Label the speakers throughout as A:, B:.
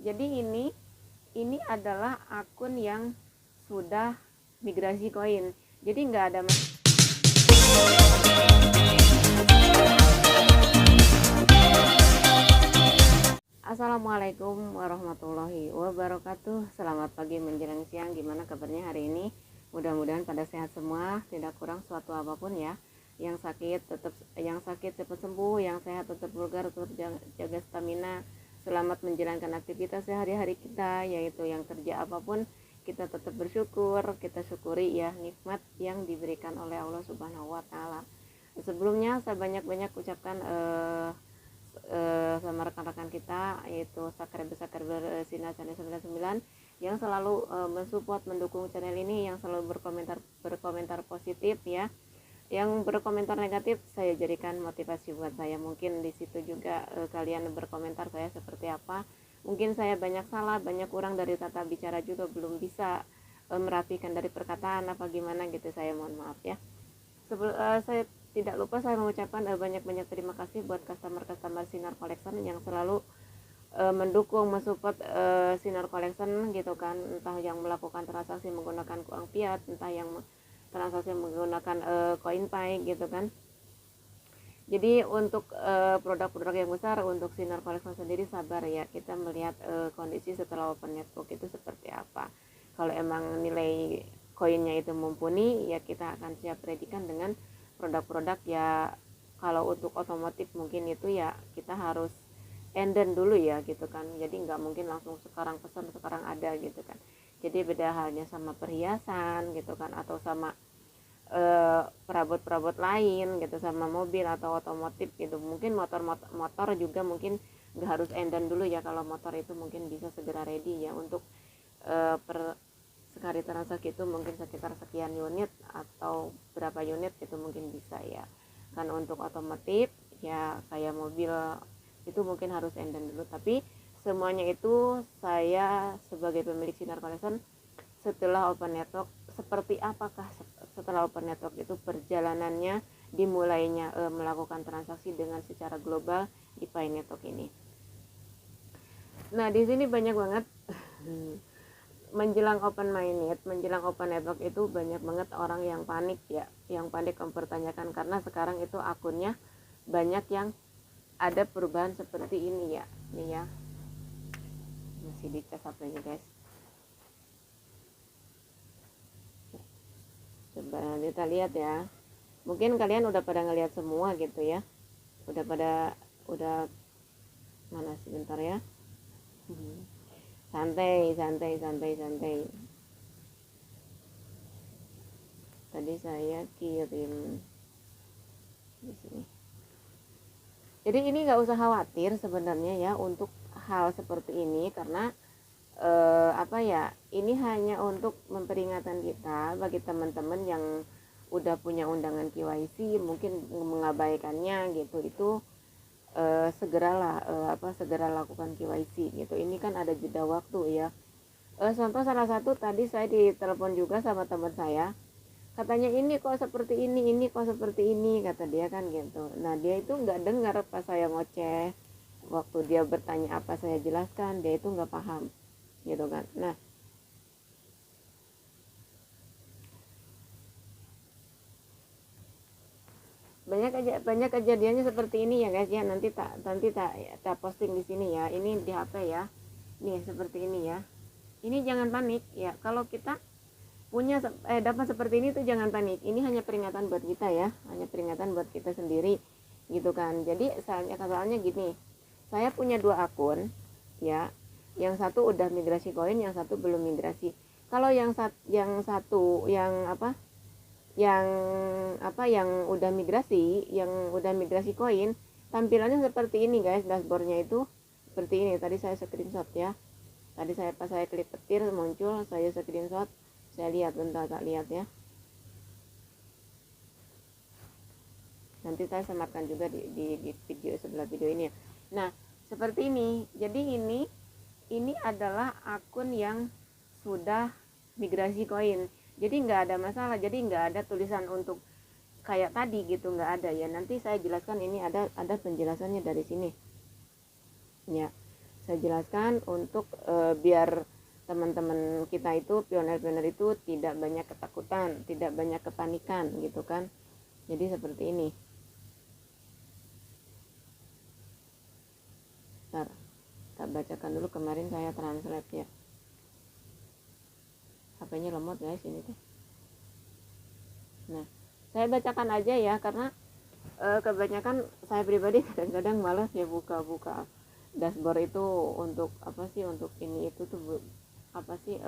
A: Jadi ini adalah akun yang sudah migrasi koin. Jadi nggak ada Assalamualaikum warahmatullahi wabarakatuh. Selamat pagi menjelang siang. Gimana kabarnya hari ini? Mudah-mudahan pada sehat semua, tidak kurang suatu apapun ya. Yang sakit cepat sembuh, yang sehat tetap bugar, tetap jaga stamina. Selamat menjalankan aktivitas sehari-hari kita, yaitu yang kerja apapun kita tetap bersyukur, kita syukuri ya nikmat yang diberikan oleh Allah Subhanahu wa taala. Sebelumnya saya banyak-banyak ucapkan sama rekan-rekan kita, yaitu subscriber Sinar Channel 99 yang selalu mensupport, mendukung channel ini, yang selalu berkomentar positif ya. Yang berkomentar negatif saya jadikan motivasi buat saya. Mungkin di situ juga kalian berkomentar saya seperti apa. Mungkin saya banyak salah, banyak kurang dari tata bicara, juga belum bisa merapikan dari perkataan apa gimana gitu, saya mohon maaf ya. Saya tidak lupa saya mengucapkan banyak-banyak terima kasih buat customer Sinar Collection yang selalu mendukung, mensupport Sinar Collection gitu kan, entah yang melakukan transaksi menggunakan uang fiat, entah yang transaksi menggunakan CoinPay gitu kan. Jadi untuk produk-produk yang besar untuk Sinar Collection sendiri, sabar ya, kita melihat kondisi setelah open network itu seperti apa. Kalau emang nilai koinnya itu mumpuni ya, kita akan siap predikan dengan produk-produk ya. Kalau untuk otomotif mungkin itu ya kita harus enden dulu ya gitu kan. Jadi nggak mungkin langsung sekarang pesan sekarang ada gitu kan. Jadi beda halnya sama perhiasan gitu kan, atau sama perabot-perabot lain gitu, sama mobil atau otomotif gitu. Mungkin motor juga mungkin nggak harus enden dulu ya. Kalau motor itu mungkin bisa segera ready ya untuk per sekali transaksi itu mungkin sekitar sekian unit atau berapa unit itu mungkin bisa ya kan. Untuk otomotif ya kayak mobil itu mungkin harus enden dulu. Tapi semuanya itu saya sebagai pemilik Sinar Collection setelah open network, seperti apakah setelah open network itu perjalanannya dimulainya melakukan transaksi dengan secara global di Pi Network ini. Nah di sini banyak banget menjelang open network itu banyak banget orang yang panik ya, yang panik mempertanyakan karena sekarang itu akunnya banyak yang ada perubahan seperti ini ya. Nih ya, masih dicas HP-nya guys. Coba kita lihat ya. Mungkin kalian udah pada ngelihat semua gitu ya. Udah mana sebentar ya. Santai. Tadi saya kirim di sini. Jadi ini nggak usah khawatir sebenarnya ya untuk hal seperti ini, karena ini hanya untuk memperingatkan kita bagi teman-teman yang udah punya undangan KYC mungkin mengabaikannya gitu. Itu segera lakukan KYC gitu. Ini kan ada jeda waktu ya. Contoh salah satu, tadi saya ditelepon juga sama teman saya, katanya ini kok seperti ini kok seperti ini, kata dia kan gitu. Nah dia itu nggak dengar pas saya ngoceh, waktu dia bertanya apa saya jelaskan, dia itu nggak paham gitu kan. Nah banyak kejadiannya seperti ini ya guys ya. Nanti tak posting di sini ya. Ini di HP ya. Nih seperti ini ya. Ini jangan panik ya. Kalau kita punya dapat seperti ini tuh jangan panik. Ini hanya peringatan buat kita ya. Hanya peringatan buat kita sendiri gitu kan. Jadi soalnya gini. Saya punya 2 akun ya. Yang satu udah migrasi koin, yang satu belum migrasi. Kalau yang satu yang udah migrasi koin, tampilannya seperti ini guys. Dashboardnya itu seperti ini. Tadi saya screenshot ya. Tadi pas saya klik petir muncul, saya screenshot, saya lihat, bentar tak lihat ya. Nanti saya sematkan juga di video sebelah video ini ya. Nah seperti ini. Jadi ini adalah akun yang sudah migrasi koin. Jadi nggak ada masalah. Jadi nggak ada tulisan untuk kayak tadi gitu, nggak ada ya. Nanti saya jelaskan, ini ada penjelasannya dari sini ya. saya jelaskan untuk biar teman-teman kita itu, pioner-pioner itu tidak banyak ketakutan, tidak banyak kepanikan gitu kan. Jadi seperti ini. Bentar, kita bacakan dulu, kemarin saya translate ya. HP-nya lemot guys ini teh. Nah, saya bacakan aja ya, karena kebanyakan saya pribadi kadang-kadang malas ya buka-buka dashboard itu untuk apa sih, untuk ini itu tuh apa sih,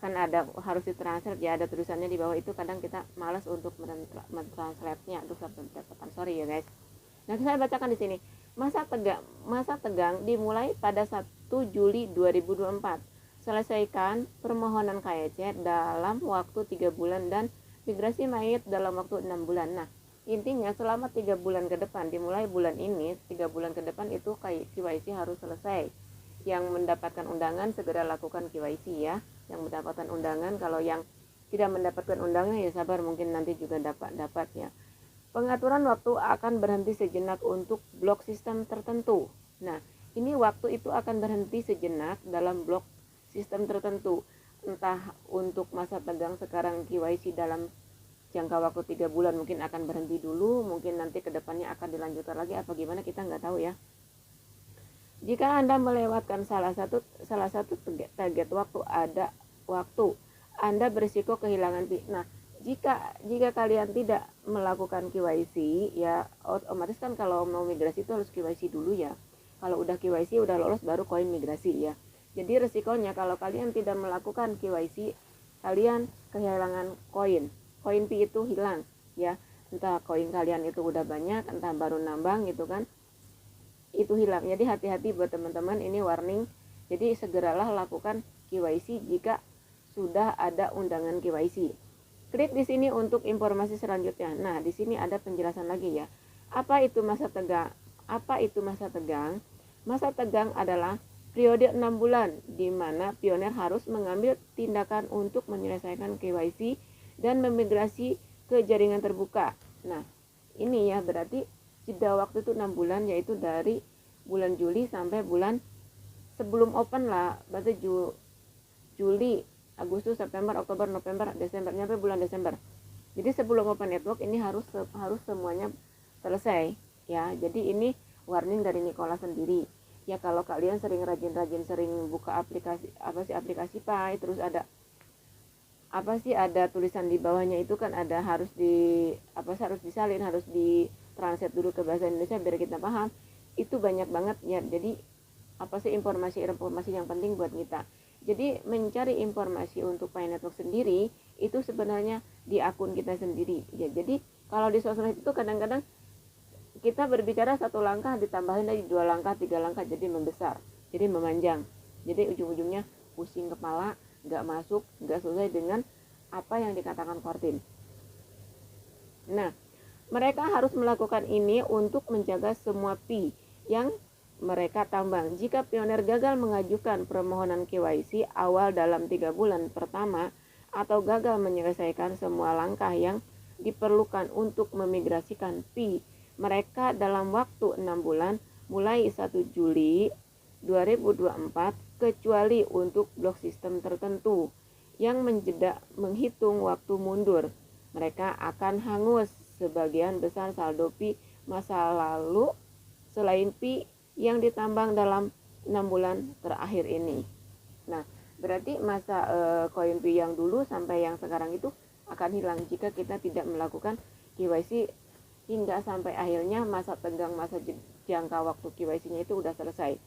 A: kan ada harus ditranslate ya, ada tulisannya di bawah itu, kadang kita malas untuk mentranslate-nya. Aduh, sampai bacaan, sorry ya guys. Nah, saya bacakan di sini. Masa tegang dimulai pada 1 Juli 2024. Selesaikan permohonan KYC dalam waktu 3 bulan dan migrasi mayat dalam waktu 6 bulan. Nah, intinya selama 3 bulan ke depan, dimulai bulan ini, 3 bulan ke depan itu KYC harus selesai. Yang mendapatkan undangan segera lakukan KYC ya. Yang mendapatkan undangan, kalau yang tidak mendapatkan undangan ya sabar, mungkin nanti juga dapat ya. Pengaturan waktu akan berhenti sejenak untuk blok sistem tertentu. Nah, ini waktu itu akan berhenti sejenak dalam blok sistem tertentu. Entah untuk masa tegang sekarang KYC dalam jangka waktu 3 bulan mungkin akan berhenti dulu, mungkin nanti kedepannya akan dilanjutkan lagi apa gimana, kita nggak tahu ya. Jika Anda melewatkan salah satu target waktu, Anda berisiko kehilangan PI. Nah, jika kalian tidak melakukan KYC ya, otomatis kan kalau mau migrasi itu harus KYC dulu ya. Kalau udah KYC udah lolos baru koin migrasi ya. Jadi resikonya kalau kalian tidak melakukan KYC, kalian kehilangan koin. Koin PI itu hilang ya. Entah koin kalian itu udah banyak, entah baru nambang gitu kan, itu hilang. Jadi hati-hati buat teman-teman, ini warning. Jadi segeralah lakukan KYC jika sudah ada undangan KYC. Klik di sini untuk informasi selanjutnya. Nah, di sini ada penjelasan lagi ya. Apa itu masa tegang? Masa tegang adalah periode 6 bulan di mana pioner harus mengambil tindakan untuk menyelesaikan KYC dan memigrasi ke jaringan terbuka. Nah, ini ya berarti jeda waktu itu 6 bulan, yaitu dari bulan Juli sampai bulan sebelum open lah, berarti Juli, Agustus, September, Oktober, November, Desember, sampai bulan Desember. Jadi sebelum open network ini harus semuanya selesai ya. Jadi ini warning dari Nikola sendiri. Ya kalau kalian sering rajin-rajin sering buka aplikasi Pi, terus ada tulisan di bawahnya itu kan ada harus disalin, harus ditranslate dulu ke bahasa Indonesia biar kita paham. Itu banyak banget ya. Jadi informasi yang penting buat kita. Jadi mencari informasi untuk Pi Network sendiri itu sebenarnya di akun kita sendiri ya. Jadi kalau di sosmed itu kadang-kadang kita berbicara 1 langkah ditambahin lagi 2 langkah, 3 langkah, jadi membesar, jadi memanjang. Jadi ujung-ujungnya pusing kepala, nggak masuk, nggak sesuai dengan apa yang dikatakan Kortin. Nah, mereka harus melakukan ini untuk menjaga semua PI yang mereka tambang. Jika pioner gagal mengajukan permohonan KYC awal dalam 3 bulan pertama atau gagal menyelesaikan semua langkah yang diperlukan untuk memigrasikan PI mereka dalam waktu 6 bulan mulai 1 Juli 2024, kecuali untuk blok sistem tertentu yang menjeda menghitung waktu mundur, mereka akan hangus sebagian besar saldo PI masa lalu selain PI yang ditambang dalam 6 bulan terakhir ini. Nah, berarti masa koin PI yang dulu sampai yang sekarang itu akan hilang jika kita tidak melakukan KYC hingga sampai akhirnya masa tegang, masa jangka waktu KYC-nya itu udah selesai.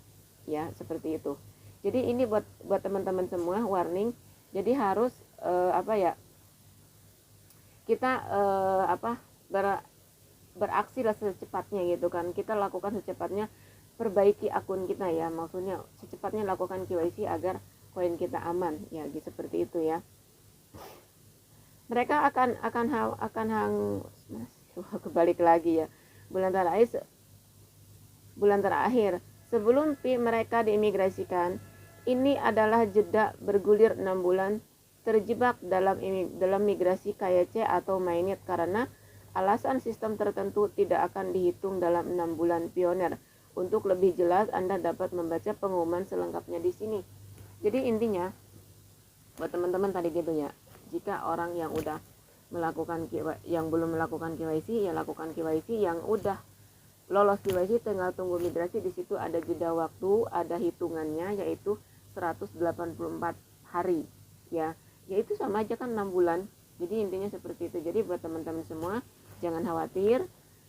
A: Ya, seperti itu. Jadi ini buat teman-teman semua warning. Jadi harus kita beraksi lah secepatnya gitu kan. Kita lakukan secepatnya, perbaiki akun kita ya. Maksudnya secepatnya lakukan KYC agar koin kita aman ya, gitu, seperti itu ya. Mereka akan kebalik lagi ya. Bulan terakhir sebelum PI mereka diimigrasikan, ini adalah jeda bergulir 6 bulan terjebak dalam migrasi KYC atau mainnet karena alasan sistem tertentu tidak akan dihitung dalam 6 bulan pioner Untuk lebih jelas Anda dapat membaca pengumuman selengkapnya di sini. Jadi intinya buat teman-teman tadi gitu ya, jika orang yang udah melakukan yang belum melakukan KYC ya lakukan KYC, yang udah lolos KYC tinggal tunggu migrasi. Di situ ada jeda waktu, ada hitungannya yaitu 184 hari ya. Yaitu sama aja kan 6 bulan. Jadi intinya seperti itu. Jadi buat teman-teman semua jangan khawatir,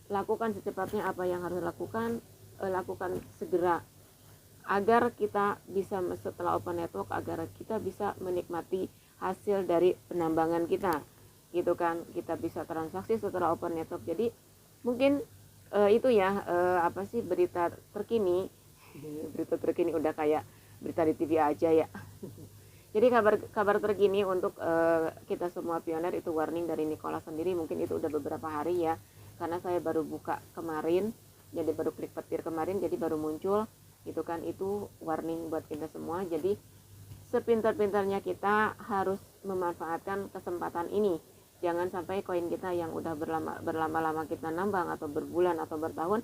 A: lakukan secepatnya apa yang harus lakukan segera agar kita bisa setelah open network agar kita bisa menikmati hasil dari penambangan kita gitu kan, kita bisa transaksi setelah open network. Jadi mungkin itu ya apa sih berita terkini berita terkini udah kayak berita di TV aja ya. Jadi kabar terkini untuk kita semua pioner itu warning dari Nicola sendiri, mungkin itu udah beberapa hari ya, karena saya baru buka kemarin, jadi baru klik petir kemarin, jadi baru muncul gitu kan. Itu warning buat kita semua. Jadi sepintar-pintarnya kita harus memanfaatkan kesempatan ini. Jangan sampai koin kita yang udah berlama-lama kita nambang atau berbulan atau bertahun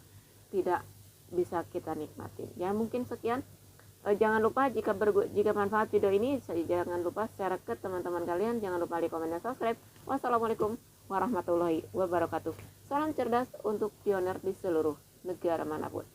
A: tidak bisa kita nikmatin. Ya mungkin sekian. Jangan lupa jika manfaat video ini, jangan lupa share ke teman-teman kalian. Jangan lupa like, komen, dan subscribe. Wassalamualaikum warahmatullahi wabarakatuh. Salam cerdas untuk pioner di seluruh negara manapun.